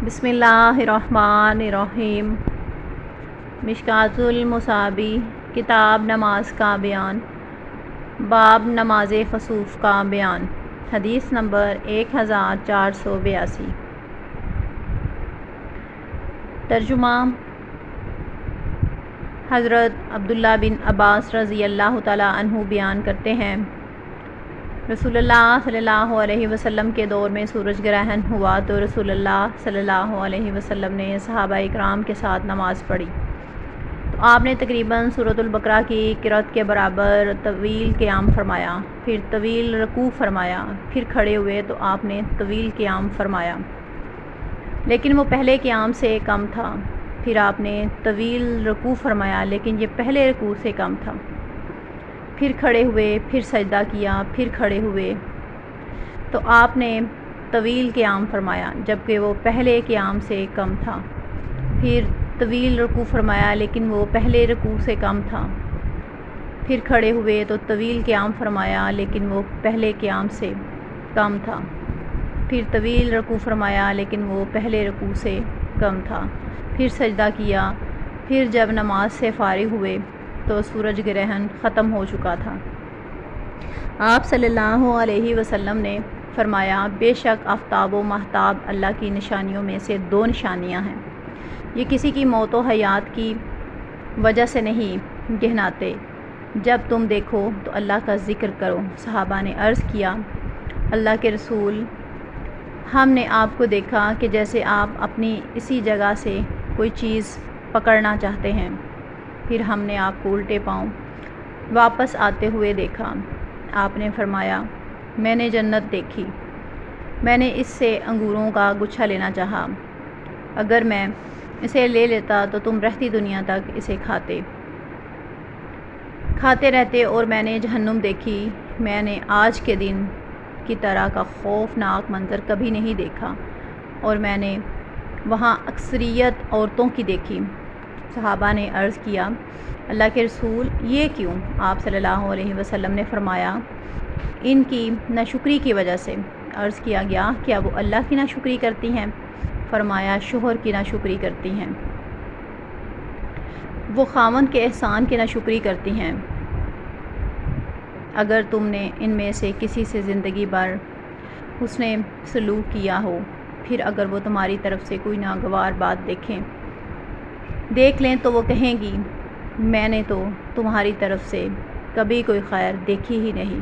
بسم اللہ الرحمن الرحیم۔ مشکوٰۃ المصابیح، کتاب نماز کا بیان، باب نماز خسوف کا بیان۔ حدیث نمبر 1482۔ ترجمہ۔ حضرت عبداللہ بن عباس رضی اللہ تعالیٰ عنہ بیان کرتے ہیں، رسول اللہ صلی اللہ علیہ وسلم کے دور میں سورج گرہن ہوا تو رسول اللہ صلی اللہ علیہ وسلم نے صحابہ اکرام کے ساتھ نماز پڑھی تو آپ نے تقریباً سورۃ البقرہ کی قرأت کے برابر طویل قیام فرمایا، پھر طویل رکوع فرمایا، پھر کھڑے ہوئے تو آپ نے طویل قیام فرمایا لیکن وہ پہلے قیام سے کم تھا، پھر آپ نے طویل رکوع فرمایا لیکن یہ پہلے رکوع سے کم تھا، پھر کھڑے ہوئے، پھر سجدہ کیا، پھر کھڑے ہوئے تو آپ نے طویل قیام فرمایا جبکہ وہ پہلے قیام سے کم تھا، پھر طویل رکوع فرمایا لیکن وہ پہلے رکوع سے کم تھا، پھر کھڑے ہوئے تو طویل قیام فرمایا لیکن وہ پہلے قیام سے کم تھا، پھر طویل رکوع فرمایا لیکن وہ پہلے رکوع سے کم تھا، پھر سجدہ کیا، پھر جب نماز سے فارغ ہوئے تو سورج گرہن ختم ہو چکا تھا۔ آپ صلی اللہ علیہ وسلم نے فرمایا، بے شک آفتاب و ماہتاب اللہ کی نشانیوں میں سے 2 نشانیاں ہیں، یہ کسی کی موت و حیات کی وجہ سے نہیں گہناتے، جب تم دیکھو تو اللہ کا ذکر کرو۔ صحابہ نے عرض کیا، اللہ کے رسول، ہم نے آپ کو دیکھا کہ جیسے آپ اپنی اسی جگہ سے کوئی چیز پکڑنا چاہتے ہیں، پھر ہم نے آپ کو الٹے پاؤں واپس آتے ہوئے دیکھا۔ آپ نے فرمایا، میں نے جنت دیکھی، میں نے اس سے انگوروں کا گچھا لینا چاہا، اگر میں اسے لے لیتا تو تم رہتی دنیا تک اسے کھاتے رہتے، اور میں نے جہنم دیکھی، میں نے آج کے دن کی طرح کا خوفناک منظر کبھی نہیں دیکھا، اور میں نے وہاں اکثریت عورتوں کی دیکھی۔ صحابہ نے عرض کیا، اللہ کے رسول، یہ کیوں؟ آپ صلی اللہ علیہ وسلم نے فرمایا، ان کی ناشکری کی وجہ سے۔ عرض کیا گیا، کیا وہ اللہ کی ناشکری کرتی ہیں؟ فرمایا، شوہر کی ناشکری کرتی ہیں، وہ خاوند کے احسان کی ناشکری کرتی ہیں۔ اگر تم نے ان میں سے کسی سے زندگی بھر حسن سلوک کیا ہو، پھر اگر وہ تمہاری طرف سے کوئی ناگوار بات دیکھ لیں تو وہ کہیں گی، میں نے تو تمہاری طرف سے کبھی کوئی خیر دیکھی ہی نہیں۔